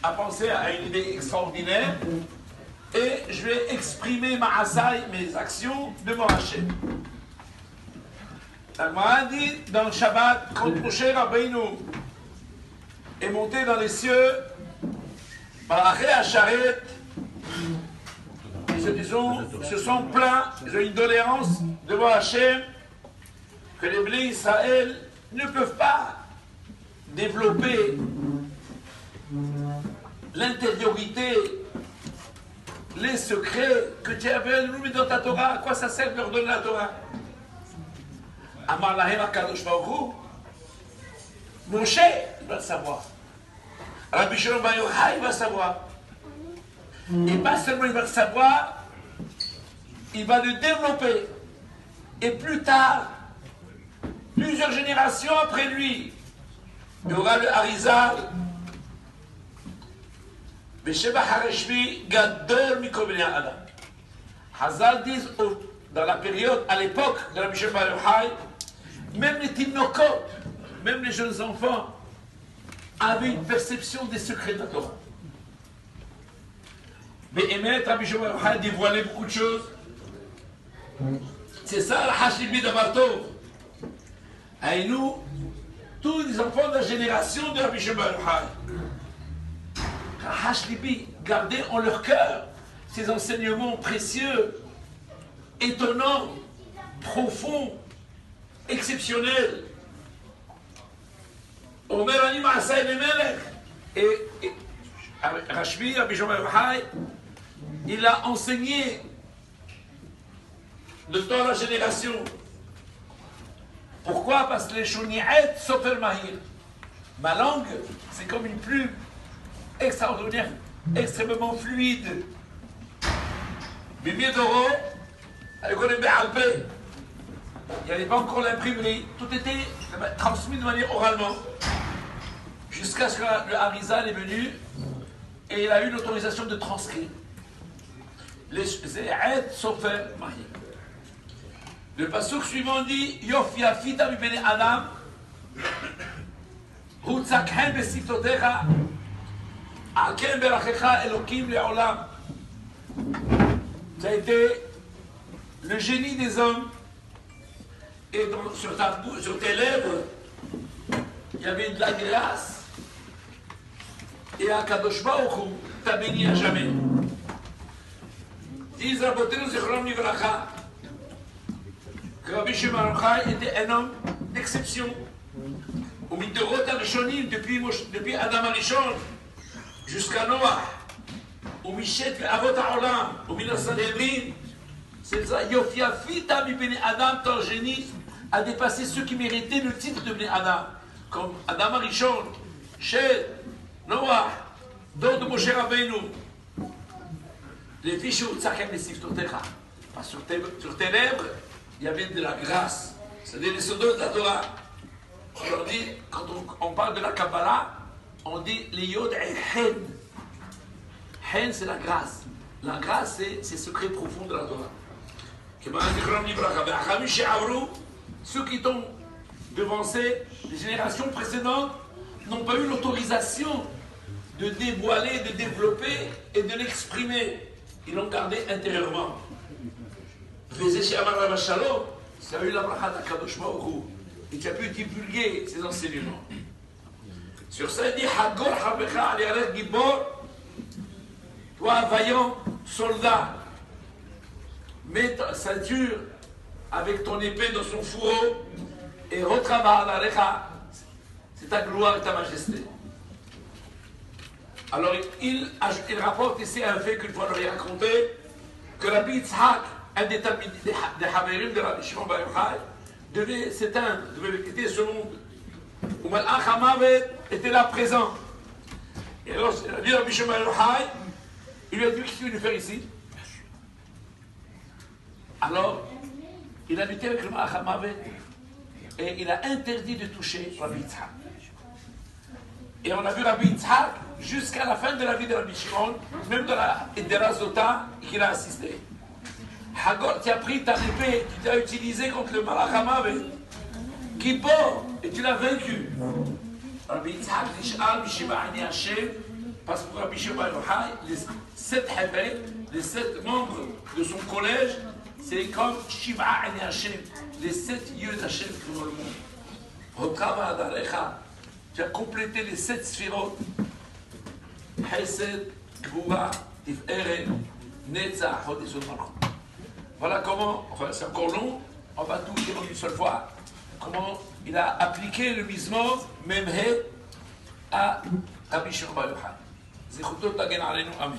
a pensé à une idée extraordinaire et je vais exprimer ma asaï, mes actions de mon Hachem. La Gemara dit dans le Shabbat, quand Moshe Rabbeinu est monté dans les cieux, Malaché Hacharet, ils se sont plaints, ils ont une doléance devant Hachem que les Bnei Israël ne peuvent pas développer l'intériorité, les secrets que tu avais nous mis dans ta Torah. À quoi ça sert de leur donner la Torah? Amar lahem HaKadosh Baruch Hu, Moshe, il va le savoir. Rabbi Shimon Bar Yochai, il va le savoir. Et pas seulement il va le savoir, il va le développer. Et plus tard, plusieurs générations après lui, il y aura le Harizal, Besheba Hareshvi, Gadol Mikol Bnei Adam. Hazal disent, dans la période, à l'époque de Rabbi Shimon Bar Yochai, même les Timnokot, même les jeunes enfants, avaient une perception des secrets de la Torah. Mais Emet, Rabbi Shimon Bar Yochai dévoilait beaucoup de choses. C'est ça, la Hashlibi d'Abartov. Et nous, tous les enfants de la génération de Rabbi Shimon Bar Yochai, Hashlibi, gardaient en leur cœur ces enseignements précieux, étonnants, profonds, exceptionnels. Omer ani ma'asai lemelech. Et Rashbi, Rabbi Shimon Bar Yochai, il a enseigné de toute la génération. Pourquoi? Parce que les shoni'et sofer mahir. Ma langue, c'est comme une plume extraordinaire, extrêmement fluide. Bimie d'oro, elle connaît bien Alpé. Il n'y avait pas encore l'imprimerie. Tout était transmis de manière oralement. Jusqu'à ce que le Harizal est venu et il a eu l'autorisation de transcrire. Les Zé'ed Sofer Mahir. Le pasuk suivant dit Yof yafita mi bnei Adam hu tzakhem besiftotecha al ken berachecha Elokim le'olam. Ça a été le génie des hommes. Et sur tes lèvres, il y avait de la grâce. Et à Kadosh Baruch Hu t'a béni à jamais. Disent Rabotenu Zichron Livracha que Rabbi Shimon Bar Yochai était un homme d'exception. Au Midorot Arishonim, depuis Adam Arishon jusqu'à Noah, au Mishet Avot HaOlam, au Minas Sanhedrin, c'est ça, Yofiafita mi Bnei Adam, ton génie a dépassé ceux qui méritaient le titre de Bnei Adam, comme Adam Arishon, Shet, Noah, d'autres de Moshe Rabbeinu. Les fiches où Tzakem les Siftotecha, sur tes lèvres, il y avait de la grâce, c'est-à-dire les soldats de la Torah. On dit, quand on parle de la Kabbalah, on dit les Yod et Hen. Hen, c'est la grâce. La grâce, c'est ce secret profond de la Torah. Ceux qui t'ont devancé, les générations précédentes, n'ont pas eu l'autorisation de dévoiler, de développer et de l'exprimer. Ils l'ont gardé intérieurement. Ça a eu la bracha d'Akadosh Baruch Hu. Et tu as pu divulguer ces enseignements. Sur ça, il dit Hagor Habecha Aliarech Gibor. Toi, vaillant soldat, mets ta ceinture avec ton épée dans son fourreau et retravaille la recha. C'est ta gloire et ta majesté. Alors, il rapporte ici un fait qu'une fois on lui a raconté que Rabbi Yitzhak, un des Haverim de Rabbi Shimon Bar Yochai, devait s'éteindre, devait quitter ce monde. Où Malach HaMavet était là présent. Et alors, Rabbi Shimon Bar Yochai, il lui a dit, qu'est-ce que tu veux nous faire ici? Alors, il a lutté avec le Malach HaMavet et il a interdit de toucher Rabbi Yitzhak. Et on a vu Rabbi Yitzhak jusqu'à la fin de la vie de Rabbi Shimon, même dans la Edera Zota, qu'il a assisté. Hagor, tu as pris ta épée, tu l'as utilisée contre le Malach HaMavet, Gibor, et tu l'as vaincu. Rabbi Yitzhak Nish'al Mishiva'ani Hashem, Parce que Rabbi Shimon Bar Yochai, les 7 Hebrews, les 7 membres de son collège, c'est comme Shiva et Hashem, les 7 yeux d'Hachem qui sont dans le monde. Rokava Adarecha, tu as complété les 7 sphirotes. Hesed, Gvura, Tiferet, Netzach, Hod Yesod Malchut. Voilà comment, enfin c'est encore long, on va tout dire en une seule fois, comment il a appliqué le Mizmor Memhe à Rabbi Shimon Bar Yochai. Zichutot Tagen Aleinu, Amen.